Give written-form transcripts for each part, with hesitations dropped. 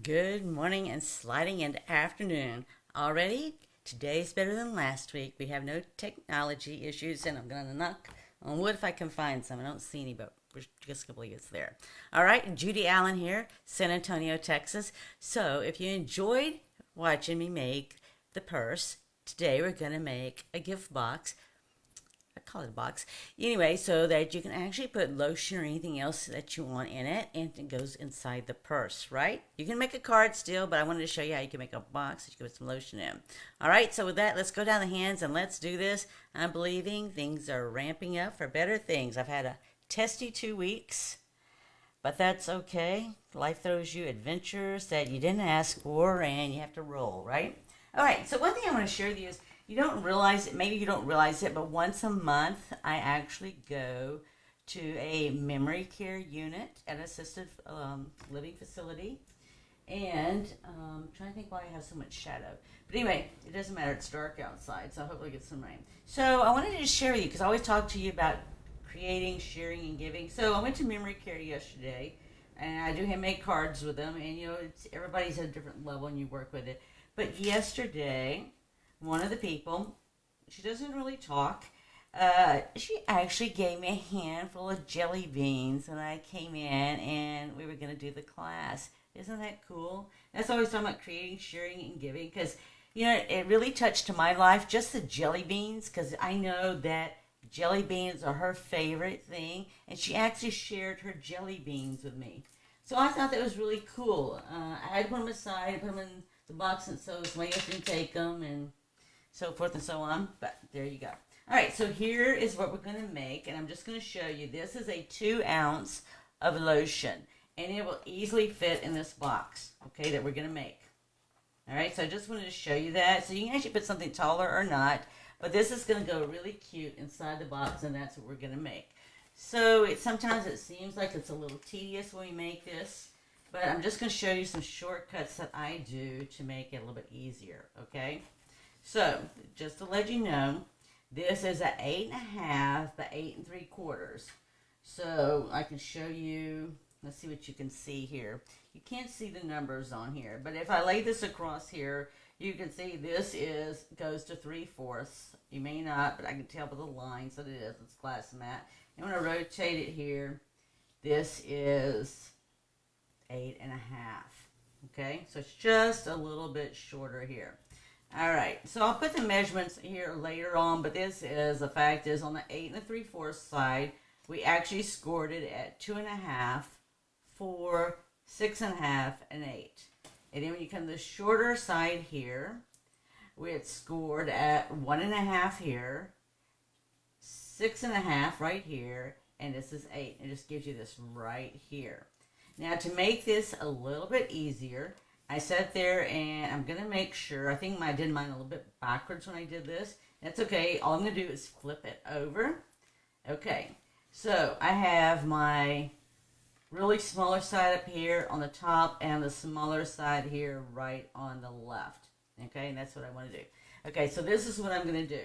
Good morning and sliding into afternoon. Already, today's better than last week. We have no technology issues, and I'm going to knock on wood if I can find some. I don't see any, but we're just going to believe it's there. All right, Judy Allen here, San Antonio, Texas. So if you enjoyed watching me make the purse, today we're going to make a gift box. I call it a box. Anyway, so that you can actually put lotion or anything else that you want in it, and it goes inside the purse, right? You can make a card still, but I wanted to show you how you can make a box that you can put some lotion in. All right, so with that, let's go down the hands and let's do this. I'm believing things are ramping up for better things. I've had a testy 2 weeks, but that's okay. Life throws you adventures that you didn't ask for, and you have to roll, right? All right, so one thing I want to share with you is, you don't realize it, maybe you don't realize it, but once a month I actually go to a memory care unit at an assisted living facility. And I'm trying to think why I have so much shadow. But anyway, it doesn't matter, it's dark outside, so hopefully get some rain. So I wanted to just share with you, because I always talk to you about creating, sharing, and giving. So I went to memory care yesterday, and I do make cards with them, and everybody's at a different level and you work with it. But yesterday, one of the people, she doesn't really talk, she actually gave me a handful of jelly beans when I came in and we were going to do the class. Isn't that cool? That's always talking about creating, sharing, and giving, because, it really touched to my life, just the jelly beans, because I know that jelly beans are her favorite thing, and she actually shared her jelly beans with me. So I thought that was really cool. I had to put them aside, put them in the box, and so somebody else can take them, and so forth and so on. But there you go. All right, so here is what we're going to make, and I'm just going to show you. This is a 2 ounce of lotion, and it will easily fit in this box, okay, that we're going to make. All right, so I just wanted to show you that. So you can actually put something taller or not, but this is going to go really cute inside the box, and that's what we're going to make. So sometimes it seems like it's a little tedious when we make this, but I'm just going to show you some shortcuts that I do to make it a little bit easier, okay? So, just to let you know, this is an 8.5 by 8 3/4. So, I can show you, let's see what you can see here. You can't see the numbers on here, but if I lay this across here, you can see this goes to 3/4. You may not, but I can tell by the lines that it is. It's glass mat. And when I rotate it here, this is 8.5. Okay, so it's just a little bit shorter here. All right, so I'll put the measurements here later on, but the fact is on the 8 3/4 side, we actually scored it at 2.5, 4, 6.5, and 8. And then when you come to the shorter side here, we had scored at 1.5 here, 6.5 right here, and this is 8. It just gives you this right here. Now to make this a little bit easier, I sat there and I'm going to make sure, I think I did mine a little bit backwards when I did this. That's okay. All I'm going to do is flip it over. Okay. So I have my really smaller side up here on the top and the smaller side here right on the left. Okay. And that's what I want to do. Okay. So this is what I'm going to do.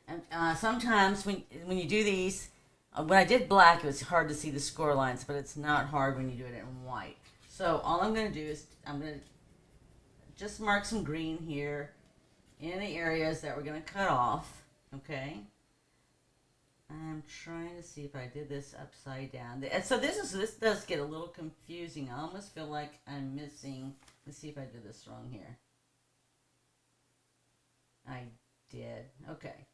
And sometimes when you do these, when I did black, it was hard to see the score lines, but it's not hard when you do it in white. So all I'm going to do is I'm going to just mark some green here in the areas that we're going to cut off, okay? I'm trying to see if I did this upside down. And so this does get a little confusing. I almost feel like I'm missing. Let's see if I did this wrong here. I did. Okay.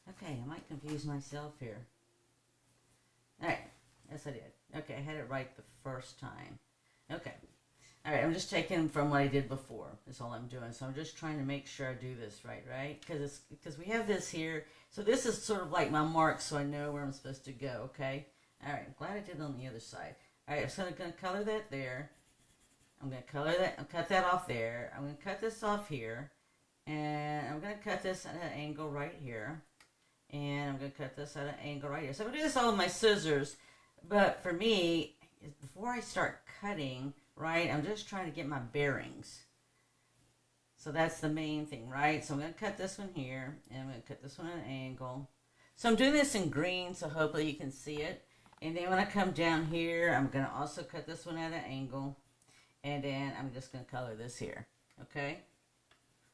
Okay, I might confuse myself here. All right. Yes, I did. Okay, I had it right the first time. Okay. All right, I'm just taking from what I did before. That's all I'm doing. So I'm just trying to make sure I do this right? Because we have this here. So this is sort of like my mark, so I know where I'm supposed to go, okay? All right, I'm glad I did it on the other side. All right, so I'm going to color that there. I'm going to color that. I'll cut that off there. I'm going to cut this off here. And I'm going to cut this at an angle right here. And I'm going to cut this at an angle right here. So I'm going to do this all with my scissors. But for me, before I start cutting, right, I'm just trying to get my bearings. So that's the main thing, right? So I'm going to cut this one here, and I'm going to cut this one at an angle. So I'm doing this in green, so hopefully you can see it. And then when I come down here, I'm going to also cut this one at an angle. And then I'm just going to color this here. Okay?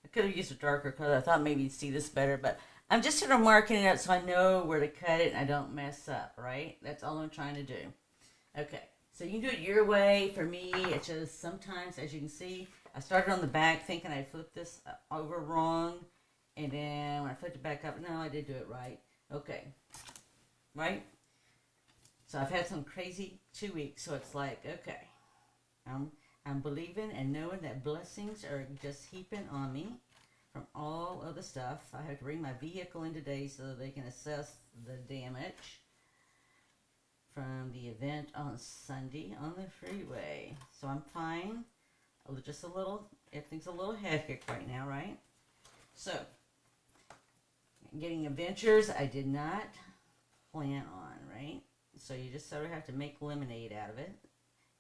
I could have used a darker color. I thought maybe you'd see this better. But I'm just sort of marking it up so I know where to cut it and I don't mess up. Right? That's all I'm trying to do. Okay. So you can do it your way. For me, it's just sometimes, as you can see, I started on the back thinking I flipped this over wrong. And then when I flipped it back up, no, I did do it right. Okay. Right? So I've had some crazy 2 weeks, so it's like, okay, I'm believing and knowing that blessings are just heaping on me from all of the stuff. I have to bring my vehicle in today so that they can assess the damage from the event on Sunday on the freeway. So I'm fine, just a little, everything's a little hectic right now, right? So, getting adventures I did not plan on, right? So you just sort of have to make lemonade out of it.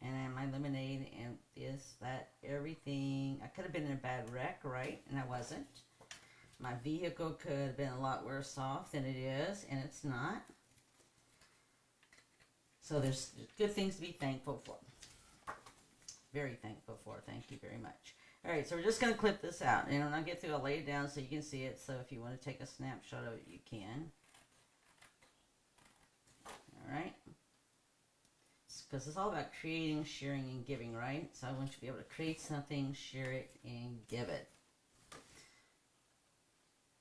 And then my lemonade and this, that, everything. I could have been in a bad wreck, right? And I wasn't. My vehicle could have been a lot worse off than it is, and it's not. So there's good things to be thankful for. Very thankful for. Thank you very much. All right, so we're just going to clip this out. And when I get through, I'll lay it down so you can see it. So if you want to take a snapshot of it, you can. All right, because it's all about creating, sharing, and giving, right? So I want you to be able to create something, share it, and give it.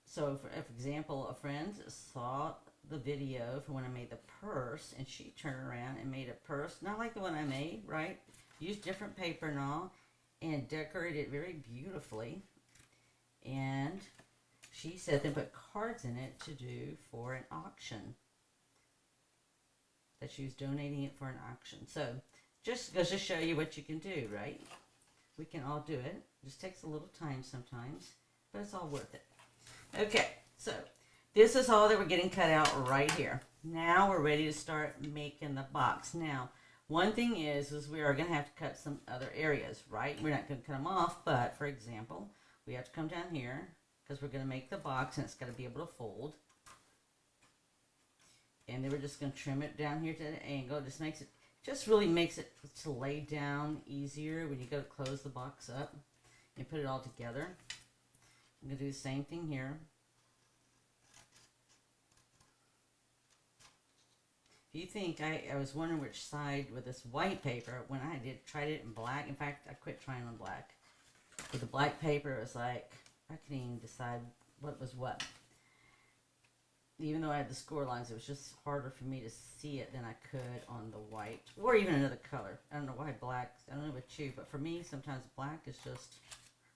So, for example, a friend saw the video for when I made the purse, and she turned around and made a purse, not like the one I made, right? Used different paper and all, and decorated it very beautifully. And she said they put cards in it to do for an auction. That she was donating it for an auction. So, just goes to show you what you can do, right? We can all do it. It just takes a little time sometimes, but it's all worth it. Okay, so this is all that we're getting cut out right here. Now we're ready to start making the box. Now, one thing is we are going to have to cut some other areas, right? We're not going to cut them off, but for example, we have to come down here because we're going to make the box and it's got to be able to fold. And then we're just going to trim it down here to the angle. It just really makes it to lay down easier when you go to close the box up and put it all together. I'm going to do the same thing here. If you think, I was wondering which side with this white paper, when I tried it in black. In fact, I quit trying on black. With the black paper, it was like, I couldn't even decide what was what. Even though I had the score lines, it was just harder for me to see it than I could on the white. Or even another color. I don't know why black, I don't know about you, but for me, sometimes black is just,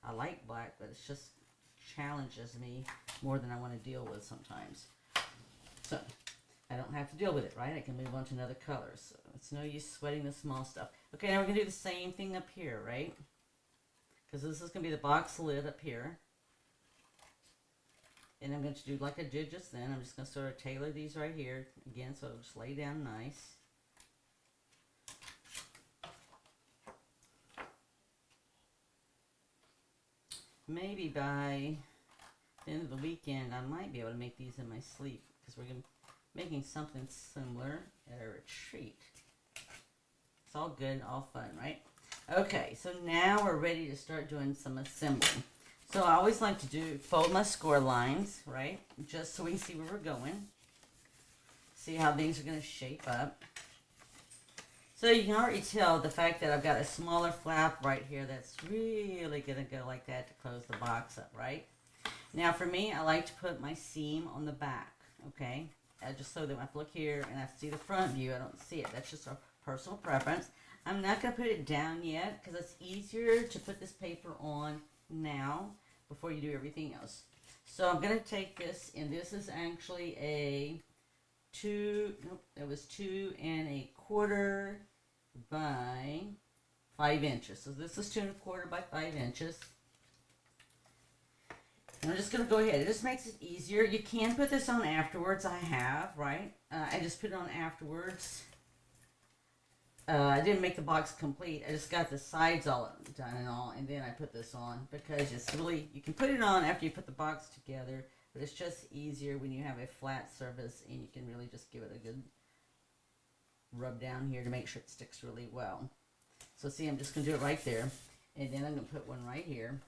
I like black, but it's just challenges me more than I want to deal with sometimes. So, I don't have to deal with it, right? I can move on to another color. So, it's no use sweating the small stuff. Okay, now we're going to do the same thing up here, right? Because this is going to be the box lid up here. And I'm going to do like I did just then. I'm just going to sort of tailor these right here. Again, so it'll just lay down nice. Maybe by the end of the weekend, I might be able to make these in my sleep. Because we're going to be making something similar at a retreat. It's all good, all fun, right? Okay, so now we're ready to start doing some assembling. So I always like to fold my score lines, right? Just so we can see where we're going. See how things are going to shape up. So you can already tell the fact that I've got a smaller flap right here that's really going to go like that to close the box up, right? Now for me, I like to put my seam on the back, okay? Just so that when I look here and I see the front view, I don't see it. That's just a personal preference. I'm not going to put it down yet because it's easier to put this paper on now before you do everything else. So I'm going to take this, and this is actually a 2 1/4 by 5 inches. So this is 2 1/4 by 5 inches. And I'm just going to go ahead. It just makes it easier. You can put this on afterwards. I have, right? I just put it on afterwards. I didn't make the box complete. I just got the sides all done and all, and then I put this on because it's really, you can put it on after you put the box together, but it's just easier when you have a flat surface and you can really just give it a good rub down here to make sure it sticks really well. So see, I'm just going to do it right there. And then I'm going to put one right here.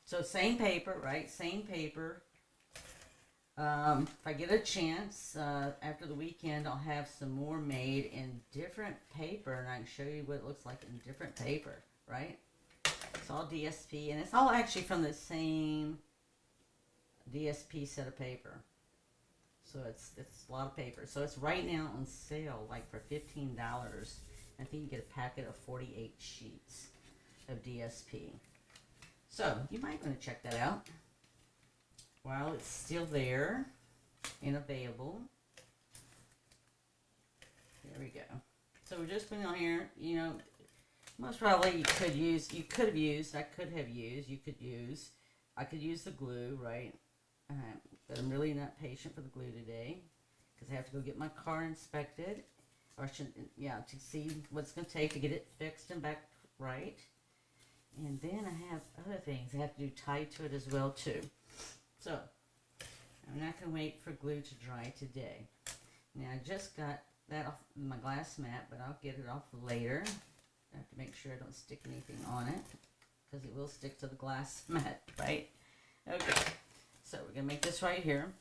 So same paper, right? Same paper. If I get a chance, after the weekend, I'll have some more made in different paper. And I can show you what it looks like in different paper, right? It's all DSP. And it's all actually from the same DSP set of paper. So it's a lot of paper. So it's right now on sale, like for $15. I think you get a packet of 48 sheets of DSP. So you might want to check that out while it's still there and available. There we go. So we're just putting on here, you know, most probably I could use the glue, right? But I'm really not patient for the glue today because I have to go get my car inspected, or to see what it's going to take to get it fixed and back right. And then I have other things I have to do tied to it as well too. So I'm not going to wait for glue to dry today. Now I just got that off my glass mat, but I'll get it off later. I have to make sure I don't stick anything on it because it will stick to the glass mat, right? Okay, so we're going to make this right here.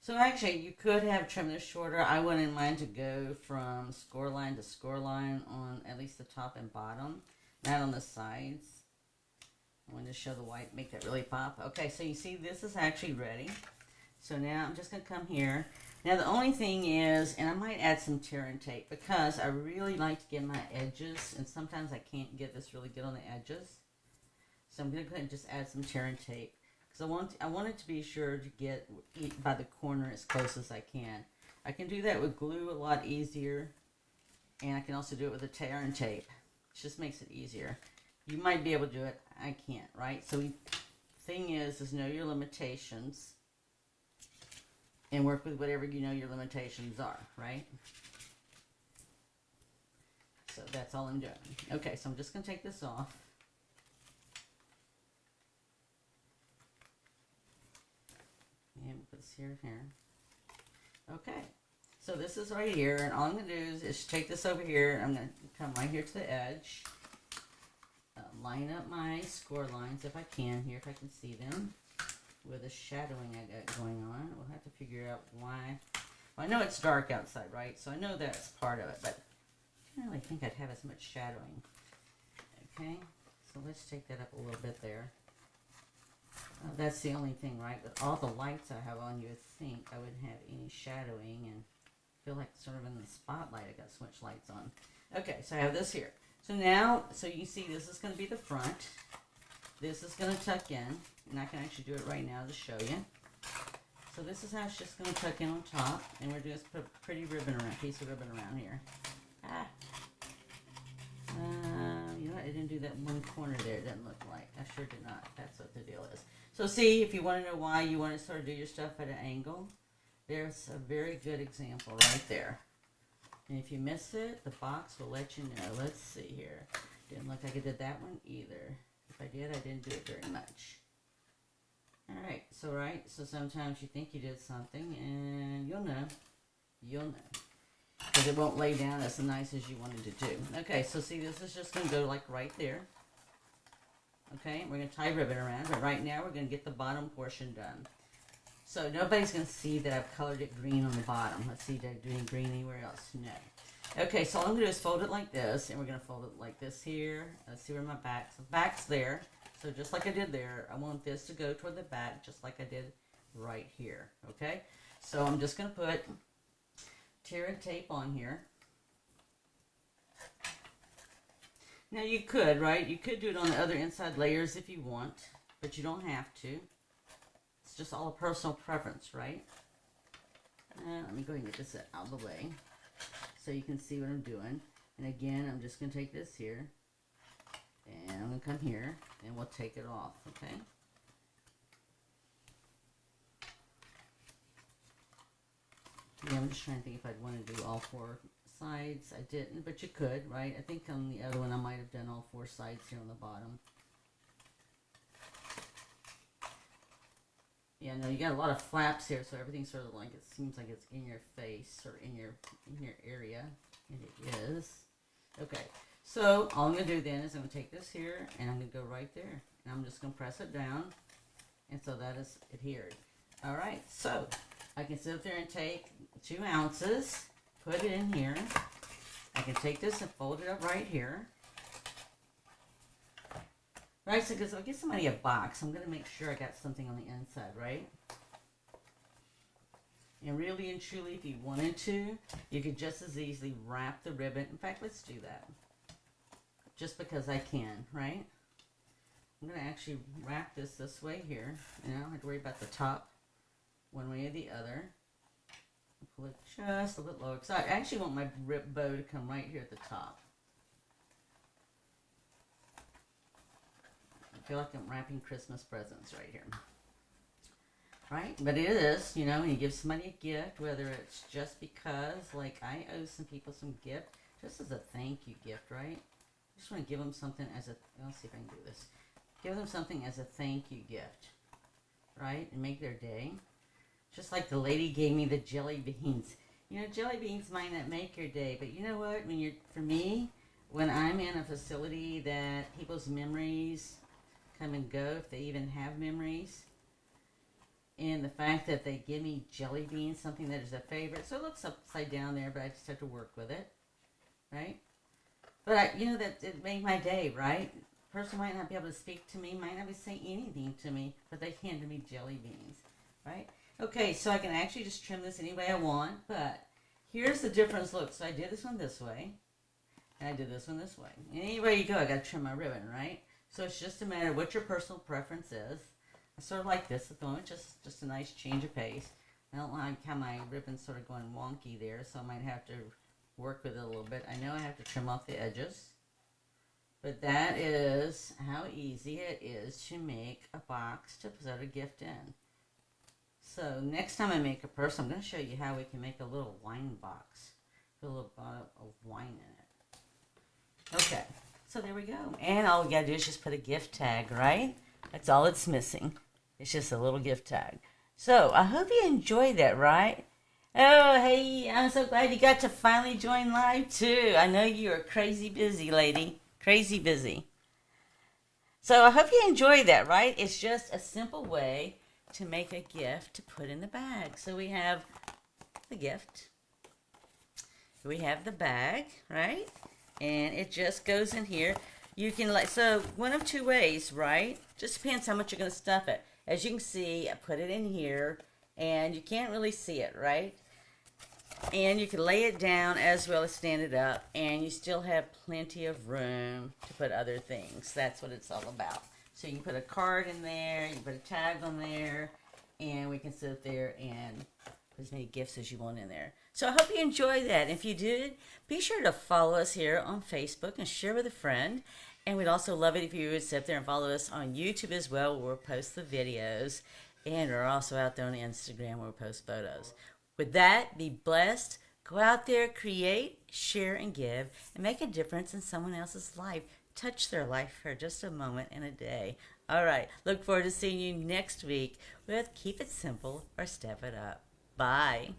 So actually, you could have trimmed this shorter. I wanted mine to go from score line to score line on at least the top and bottom, not on the sides. I wanted to show the white, make that really pop. Okay, so you see this is actually ready. So now I'm just going to come here. Now the only thing is, and I might add some tear and tape because I really like to get my edges, and sometimes I can't get this really good on the edges. So I'm going to go ahead and just add some tear and tape. Because I want it to be sure to get by the corner as close as I can. I can do that with glue a lot easier. And I can also do it with a tear and tape. It just makes it easier. You might be able to do it. I can't, right? So the thing is know your limitations. And work with whatever you know your limitations are, right? So that's all I'm doing. Okay, so I'm just going to take this off. And put this here. Okay, so this is right here, and all I'm going to do is take this over here. I'm going to come right here to the edge. Line up my score lines if I can here, if I can see them. With the shadowing I got going on. We'll have to figure out why. Well, I know it's dark outside, right? So I know that's part of it, but I didn't really think I'd have as much shadowing. Okay, so let's take that up a little bit there. That's the only thing, right? With all the lights I have on, you would think I wouldn't have any shadowing and feel like sort of in the spotlight. I got so much lights on. Okay, so I have this here. So now, so you see this is going to be the front. This is going to tuck in, and I can actually do it right now to show you. So this is how it's just going to tuck in on top, and we're just put a pretty ribbon around, piece of ribbon around here. You know what? I didn't do that one corner there. It doesn't look like. I sure did not. That's what the deal is. So see, if you want to know why you want to sort of do your stuff at an angle, there's a very good example right there. And if you miss it, the box will let you know. Let's see here. Didn't look like I did that one either. If I did, I didn't do it very much. Alright, so sometimes you think you did something, and you'll know. Because it won't lay down as nice as you wanted to do. Okay, so see, this is just going to go like right there. Okay, we're going to tie ribbon around, but right now we're going to get the bottom portion done. So nobody's going to see that I've colored it green on the bottom. Let's see, did I do any green anywhere else? No. Okay, so all I'm going to do is fold it like this, and we're going to fold it like this here. Let's see where my back's. The back's there. So just like I did there, I want this to go toward the back, just like I did right here. Okay, so I'm just going to put tear and tape on here. Now you could, right? You could do it on the other inside layers if you want, but you don't have to. It's just all a personal preference, right? Let me go ahead and get this out of the way so you can see what I'm doing. And again, I'm just going to take this here, and I'm going to come here, and we'll take it off, okay? Yeah, I'm just trying to think if I'd want to do all four sides. I didn't, but you could, right? I think on the other one I might have done all four sides here on the bottom. Yeah, Yeah, no, you got a lot of flaps here, so everything sort of like, it seems like it's in your face or in your area, and it is. Okay, so all I'm going to do then is I'm going to take this here, and I'm going to go right there, and I'm just going to press it down, and so that is adhered. All right, so I can sit up there and take 2 ounces, put it in here. I can take this and fold it up right here. Right, so because I'll give somebody a box, I'm going to make sure I got something on the inside, right? And really and truly, if you wanted to, you could just as easily wrap the ribbon. In fact, let's do that. Just because I can, right? I'm going to actually wrap this way here. And I don't have to worry about the top one way or the other. Pull it just a little lower. So I actually want my bow to come right here at the top. I feel like I'm wrapping Christmas presents right here. Right? But it is, you know, when you give somebody a gift, whether it's just because, like, I owe some people some gift, just as a thank you gift, right? I just want to give them something as a, let's see if I can do this. Give them something as a thank you gift, right? And make their day. Just like the lady gave me the jelly beans. You know, jelly beans might not make your day, but you know what? When you're, for me, when I'm in a facility that people's memories come and go, if they even have memories, and the fact that they give me jelly beans, something that is a favorite, so it looks upside down there, but I just have to work with it, right? But you know, that it made my day, right? Person might not be able to speak to me, might not be saying anything to me, but they handed me jelly beans, right? Okay, so I can actually just trim this any way I want, but here's the difference. Look, so I did this one this way, and I did this one this way. Any way you go, I got to trim my ribbon, right? So it's just a matter of what your personal preference is. I sort of like this at the moment, just a nice change of pace. I don't like how my ribbon's sort of going wonky there, so I might have to work with it a little bit. I know I have to trim off the edges, but that is how easy it is to make a box to put a gift in. So next time I make a purse, I'm going to show you how we can make a little wine box. Put a little bottle of wine in it. Okay, so there we go. And all we got to do is just put a gift tag, right? That's all it's missing. It's just a little gift tag. So I hope you enjoyed that, right? Oh, hey, I'm so glad you got to finally join live too. I know you're crazy busy, lady. Crazy busy. So I hope you enjoyed that, right? It's just a simple way to make a gift to put in the bag. So we have the gift. We have the bag, right? And it just goes in here. You can, like, so one of 2 ways, right? Just depends how much you're going to stuff it. As you can see, I put it in here, and you can't really see it, right? And you can lay it down as well as stand it up, and you still have plenty of room to put other things. That's what it's all about. So you can put a card in there, you can put a tag on there, and we can sit there and put as many gifts as you want in there. So I hope you enjoyed that. If you did, be sure to follow us here on Facebook and share with a friend. And we'd also love it if you would sit there and follow us on YouTube as well, where we'll post the videos. And we're also out there on Instagram where we post photos. With that, be blessed. Go out there, create, share, and give, and make a difference in someone else's life. Touch their life for just a moment in a day. All right. Look forward to seeing you next week with Keep It Simple or Step It Up. Bye.